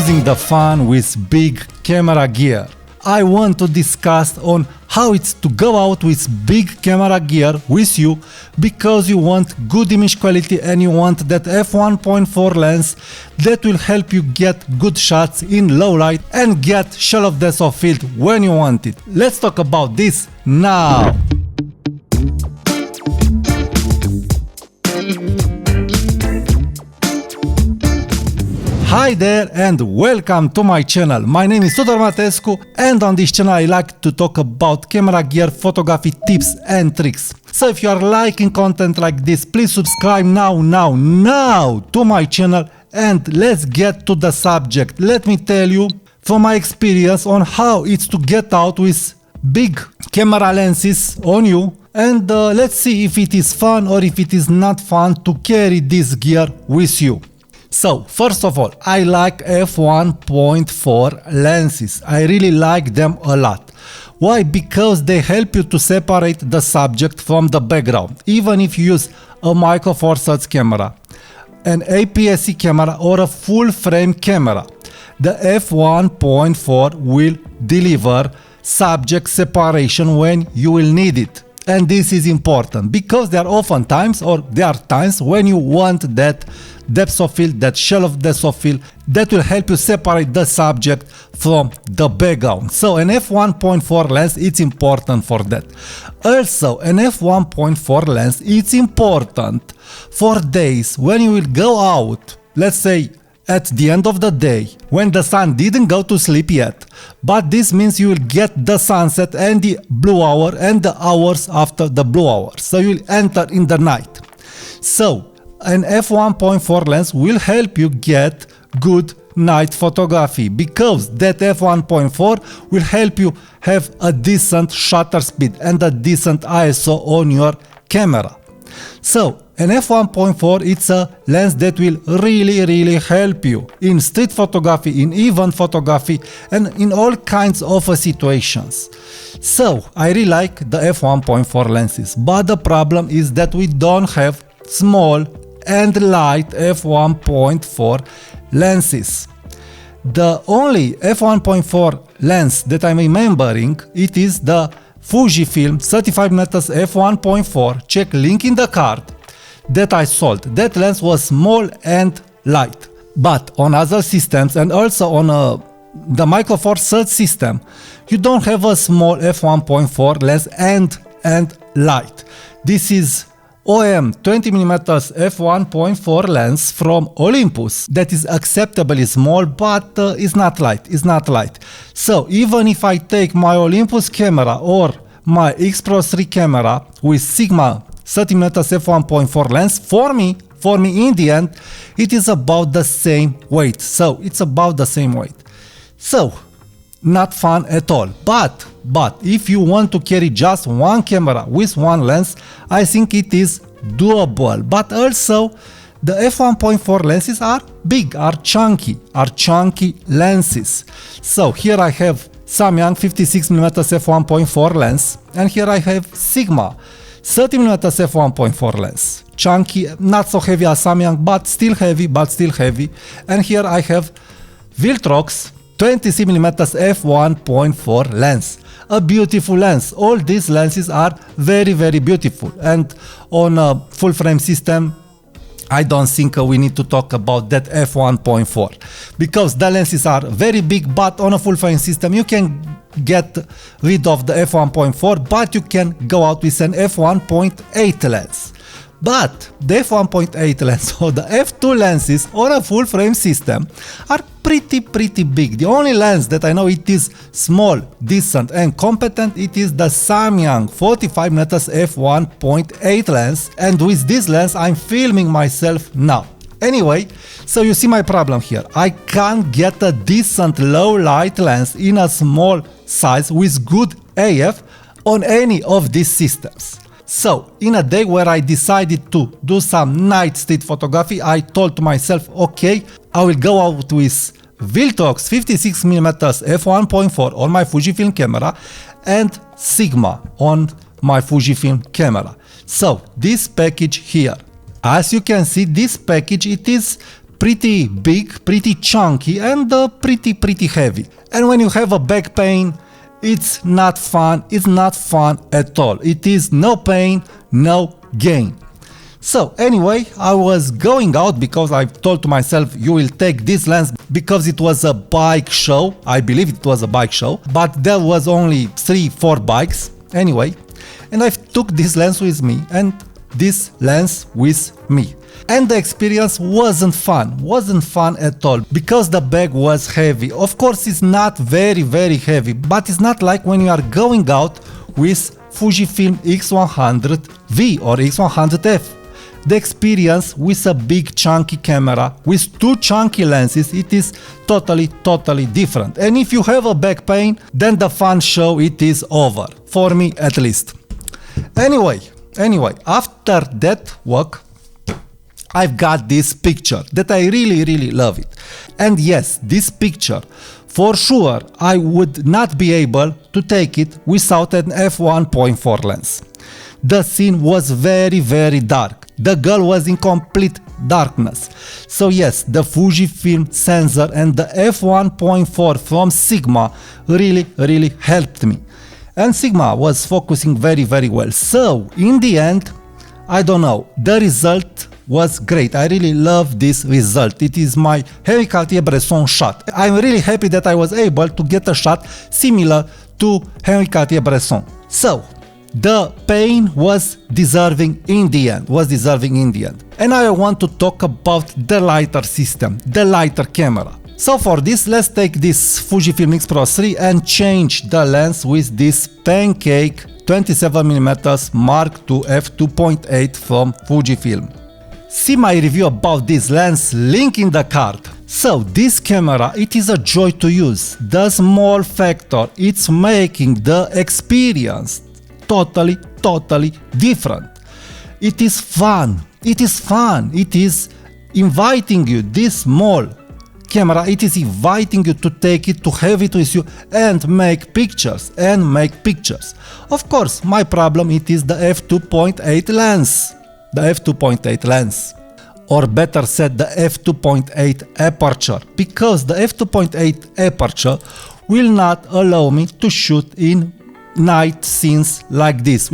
having the fun with big camera gear. I want to discuss on how it's to go out with big camera gear with you because you want good image quality and you want that f1.4 lens that will help you get good shots in low light and get shallow depth of field when you want it. Let's talk about this now. Hi there and welcome to my channel. My name is Tudor Matescu and on this channel I like to talk about camera gear, photography tips and tricks. So if you are liking content like this, please subscribe now to my channel and let's get to the subject. Let me tell you from my experience on how it's to get out with big camera lenses on you, and let's see if it is fun or if it is not fun to carry this gear with you. So, first of all, I like f1.4 lenses. I really like them a lot. Why? Because they help you to separate the subject from the background. Even if you use a Micro Four Thirds camera, an APS-C camera or a full frame camera, the f1.4 will deliver subject separation when you will need it. And this is important because there are times when you want that depth of field, that shallow depth of field that will help you separate the subject from the background. So an f1.4 lens, it's important for that. Also, an f1.4 lens, it's important for days when you will go out, let's say at the end of the day, when the sun didn't go to sleep yet, but this means you will get the sunset and the blue hour and the hours after the blue hour. So you will enter in the night. So an f1.4 lens will help you get good night photography because that f1.4 will help you have a decent shutter speed and a decent ISO on your camera. So an f1.4, it's a lens that will really help you in street photography, in event photography, and in all kinds of situations. So I really like the f1.4 lenses, but the problem is that we don't have small and light f1.4 lenses. The only f1.4 lens that I'm remembering, it is the Fujifilm 35mm f1.4, check link in the card, that I sold. That lens was small and light. But on other systems and also on the Micro Four Thirds system, you don't have a small f1.4 lens and light. This is OM 20mm f1.4 lens from Olympus that is acceptably small, but is not light. So even if I take my Olympus camera or my X Pro 3 camera with Sigma 30mm f1.4 lens, for me in the end it is about the same weight. So it's about the same weight. So not fun at all. But if you want to carry just one camera with one lens, I think it is doable. But also the f1.4 lenses are big, are chunky lenses. So here I have Samyang 56mm f1.4 lens, and here I have Sigma 30mm f1.4 lens. Chunky, not so heavy as Samyang, but still heavy. And here I have Viltrox 20mm f1.4 lens. A beautiful lens. All these lenses are very beautiful. And on a full frame system, I don't think we need to talk about that f1.4 because the lenses are very big, but on a full frame system you can get rid of the f1.4, but you can go out with an f1.8 lens. But the f1.8 lens or the f2 lenses on a full frame system are pretty big. The only lens that I know it is small, decent and competent, it is the Samyang 45mm f1.8 lens, and with this lens I'm filming myself now. Anyway, so you see my problem here. I can't get a decent low light lens in a small size with good AF on any of these systems. So, in a day where I decided to do some night street photography, I told to myself, okay, I will go out with Viltrox 56mm f1.4 on my Fujifilm camera and Sigma on my Fujifilm camera. So, this package here, as you can see, this package, it is pretty big, pretty chunky, and pretty heavy. And when you have a back pain, it's not fun. It's not fun at all. It is no pain, no gain. So anyway, I was going out because I told to myself, you will take this lens because it was a bike show. I believe it was a bike show, but there was only 3-4 bikes anyway. And I took this lens with me and this lens with me. And the experience wasn't fun at all because the bag was heavy. Of course, it's not very heavy, but it's not like when you are going out with Fujifilm X100V or X100F. The experience with a big chunky camera, with 2 chunky lenses, it is totally different. And if you have a back pain, then the fun show, it is over. For me at least. Anyway, after that walk, I've got this picture that I really love it. And yes, this picture, for sure, I would not be able to take it without an f1.4 lens. The scene was very dark. The girl was in complete darkness. So yes, the Fujifilm sensor and the f1.4 from Sigma really helped me. And Sigma was focusing very well. So in the end, I don't know, the result was great. I really love this result. It is my Henri Cartier-Bresson shot. I'm really happy that I was able to get a shot similar to Henri Cartier-Bresson. So the pain was deserving in the end, And I want to talk about the lighter system, the lighter camera. So for this, let's take this Fujifilm X Pro 3 and change the lens with this pancake 27mm Mark II f2.8 from Fujifilm. See my review about this lens, link in the card. So this camera, it is a joy to use. The small factor, it's making the experience totally different. It is fun. It is inviting you, this small camera, it is inviting you to take it, to have it with you and make pictures. Of course, my problem, it is the f2.8 lens. Or better said, the f2.8 aperture, because the f2.8 aperture will not allow me to shoot in night scenes like this.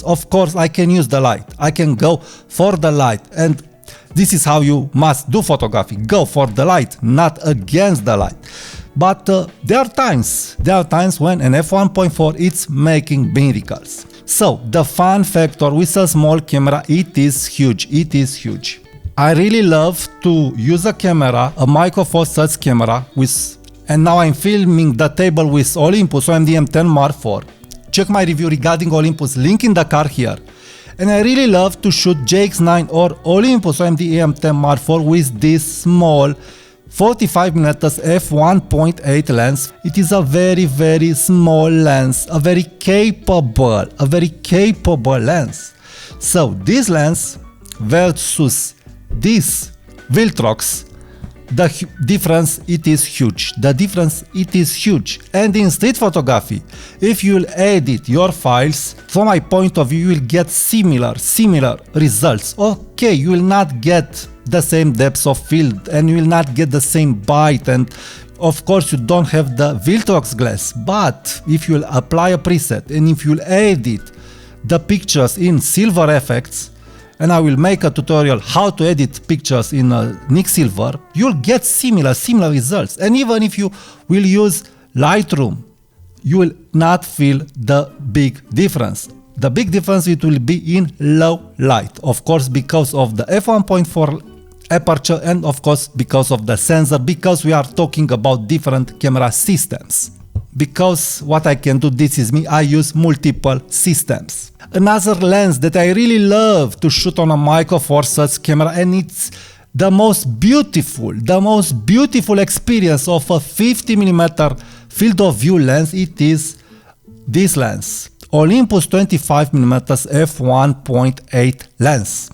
Of course, I can use the light. I can go for the light, and this is how you must do photography. Go for the light, not against the light. But there are times when an f1.4 is making miracles. So the fun factor with a small camera, it is huge. I really love to use a camera, a Micro Four Thirds camera and now I'm filming the table with Olympus OMD M10 Mark IV. Check my review regarding Olympus, link in the card here. And I really love to shoot JX9 or Olympus OMD M10 Mark IV with this small 45mm f1.8 lens. It is a very small lens, a very capable lens. So this lens versus this Viltrox, the difference it is huge. And in street photography, if you will edit your files, from my point of view, you will get similar results. Okay, you will not get the same depth of field and you will not get the same bite, and of course you don't have the Viltrox glass, but if you will apply a preset and if you will edit the pictures in Silver Effects, and I will make a tutorial how to edit pictures in Nik Silver, you'll get similar results. And even if you will use Lightroom, you will not feel the big difference. The big difference it will be in low light, of course because of the f1.4 aperture and of course because of the sensor, because we are talking about different camera systems. Because what I can do, this is me, I use multiple systems. Another lens that I really love to shoot on a Micro Four Thirds camera, and it's the most beautiful experience of a 50mm field of view lens, it is this lens, Olympus 25mm f1.8 lens.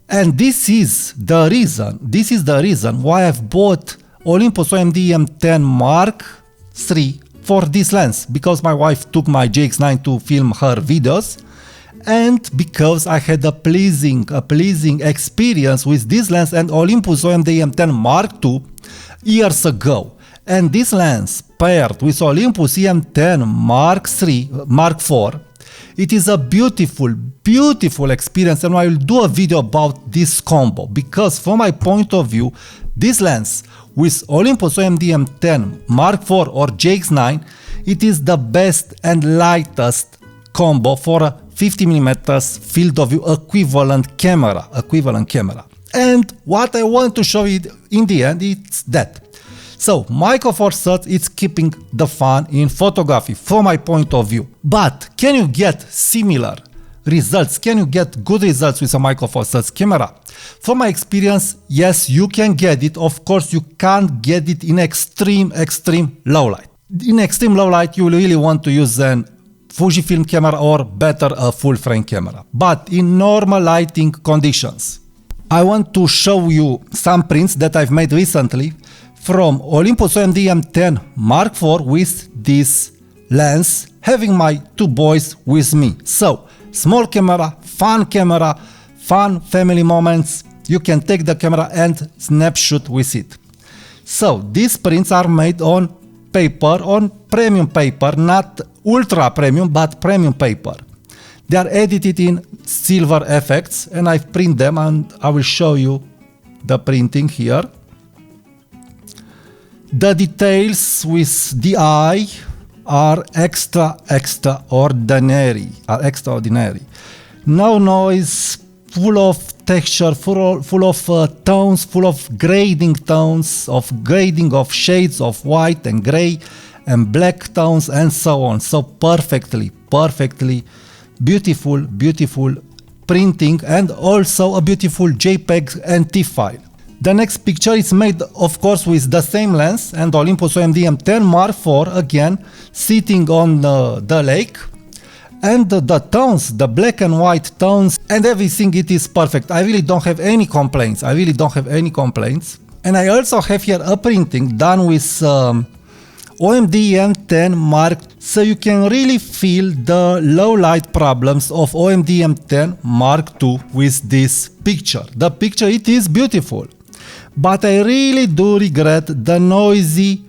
And this is the reason why I've bought Olympus OMD M10 Mark III for this lens, because my wife took my JX9 to film her videos, and because I had a pleasing experience with this lens and Olympus OMD M10 Mark II years ago. And this lens paired with Olympus EM10 Mark IV, it is a beautiful experience, and I will do a video about this combo because from my point of view, this lens with Olympus OMD M10 Mark IV or JX9, it is the best and lightest combo for a 50mm field of view equivalent camera. And what I want to show you in the end is that. So, Micro Four Thirds is keeping the fun in photography from my point of view. But can you get similar results? Can you get good results with a Micro Four Thirds camera? From my experience, yes, you can get it. Of course, you can't get it in extreme low light. In extreme low light, you will really want to use an Fujifilm camera or better a full frame camera. But in normal lighting conditions, I want to show you some prints that I've made recently from Olympus OMD M10 Mark IV with this lens, having my two boys with me. So, small camera, fun family moments. You can take the camera and snapshot with it. So, these prints are made on paper, on premium paper, not ultra premium, but premium paper. They are edited in Silver FX, and I've printed them, and I will show you the printing here. The details with the eye are extraordinary. No noise, full of texture, full of tones, full of grading tones, grading of shades of white and gray and black tones and so on. So perfectly beautiful printing, and also a beautiful JPEG and TIFF file. The next picture is made, of course, with the same lens and Olympus OMD M10 Mark IV, again, sitting on the lake. And the tones, the black and white tones, and everything, it is perfect. I really don't have any complaints. And I also have here a printing done with OMD M10 Mark, so you can really feel the low light problems of OMD M10 Mark II with this picture. The picture, it is beautiful. But I really do regret the noisy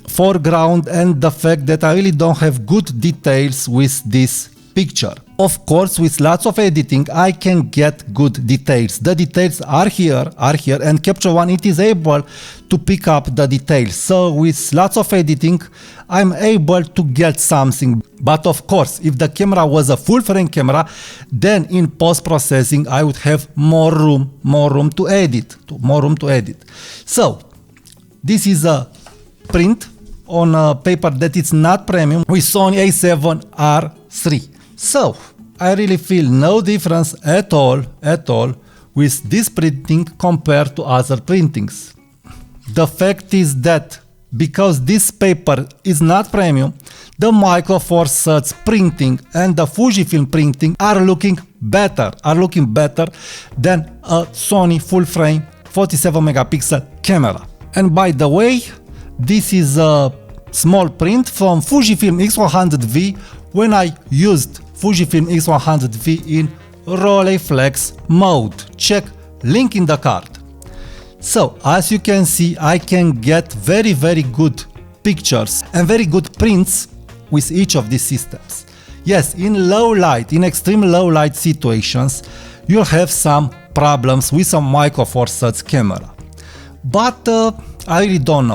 foreground and the fact that I really don't have good details with this picture. Of course, with lots of editing, I can get good details. The details are here, and Capture One, it is able to pick up the details. So with lots of editing, I'm able to get something. But of course, if the camera was a full frame camera, then in post-processing, I would have more room to edit, So this is a print on a paper that is not premium with Sony a7R III. So I really feel no difference at all with this printing compared to other printings. The fact is that because this paper is not premium, the Micro Four Thirds printing and the Fujifilm printing are looking better than a Sony full frame 47 megapixel camera. And by the way, this is a small print from Fujifilm X100V when I used Fujifilm X100V in Rolleiflex mode. Check link in the card. So as you can see, I can get very good pictures and very good prints with each of these systems. Yes, in low light, in extreme low light situations, you'll have some problems with a Micro Four Thirds camera. But I really don't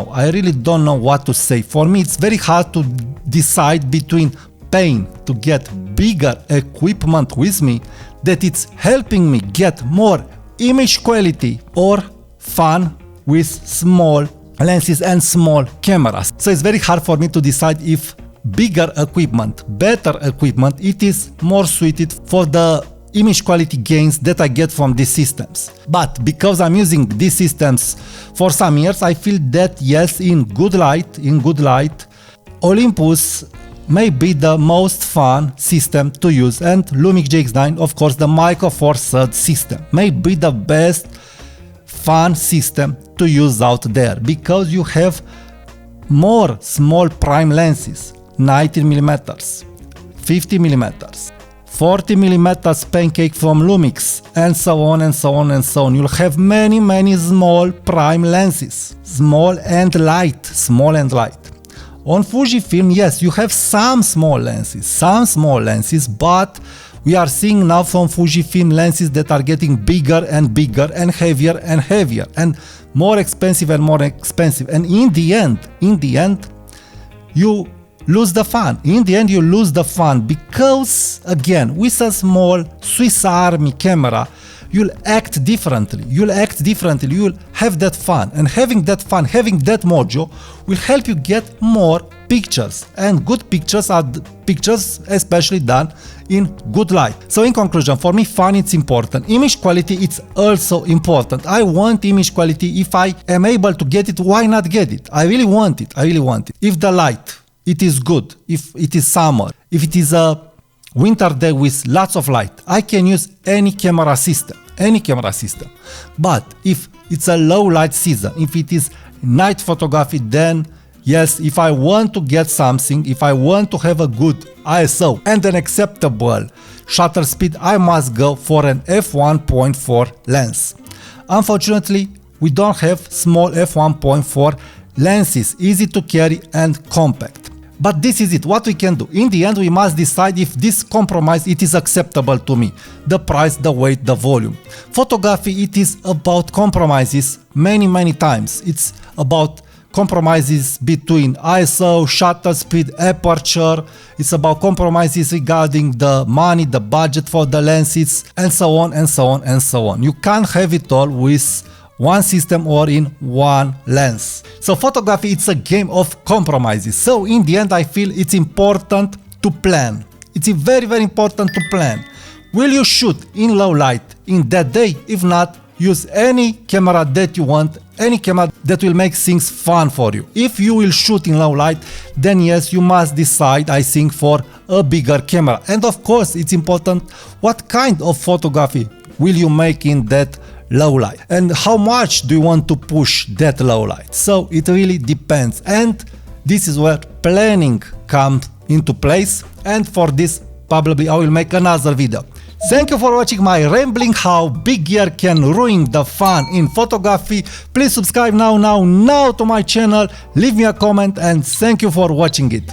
know what to say. For me, it's very hard to decide between paying to get bigger equipment with me that it's helping me get more image quality or fun with small lenses and small cameras. So it's very hard for me to decide if bigger equipment, better equipment, it is more suited for the image quality gains that I get from these systems. But because I'm using these systems for some years, I feel that yes, in good light, Olympus may be the most fun system to use, and Lumix JX9, of course, the Micro Four Thirds system, may be the best fun system to use out there because you have more small prime lenses, 19mm, 50mm, 40mm pancake from Lumix, and so on and so on and so on. You'll have many small prime lenses, small and light. On Fujifilm, yes, you have some small lenses, but we are seeing now from Fujifilm lenses that are getting bigger and bigger and heavier and more expensive and more expensive. And in the end, you lose the fun. Because, again, with a small Swiss Army camera, you'll act differently. You'll have that fun. And having that mojo will help you get more pictures. And good pictures are pictures especially done in good light. So in conclusion, for me, fun is important. Image quality is also important. I want image quality. If I am able to get it, why not get it? I really want it. If the light, it is good. If it is summer, if it is a winter day with lots of light, I can use any camera system. But if it's a low light season, if it is night photography, then yes, if I want to get something, if I want to have a good ISO and an acceptable shutter speed, I must go for an f1.4 lens. Unfortunately, we don't have small f1.4 lenses, easy to carry and compact. But this is it, what we can do. In the end, we must decide if this compromise, it is acceptable to me. The price, the weight, the volume. Photography, it is about compromises many times. It's about compromises between ISO, shutter speed, aperture. It's about compromises regarding the money, the budget for the lenses, and so on. You can't have it all with one system or in one lens. So photography, it's a game of compromises. So in the end, I feel it's important to plan. It's very important to plan. Will you shoot in low light in that day? If not, use any camera that you want, any camera that will make things fun for you. If you will shoot in low light, then yes, you must decide, I think, for a bigger camera. And of course, it's important what kind of photography will you make in that low light and how much do you want to push that low light. So it really depends, and this is where planning comes into place, and for this probably I will make another video. Thank you for watching my rambling how big gear can ruin the fun in photography. Please subscribe now to my channel, leave me a comment, and thank you for watching it.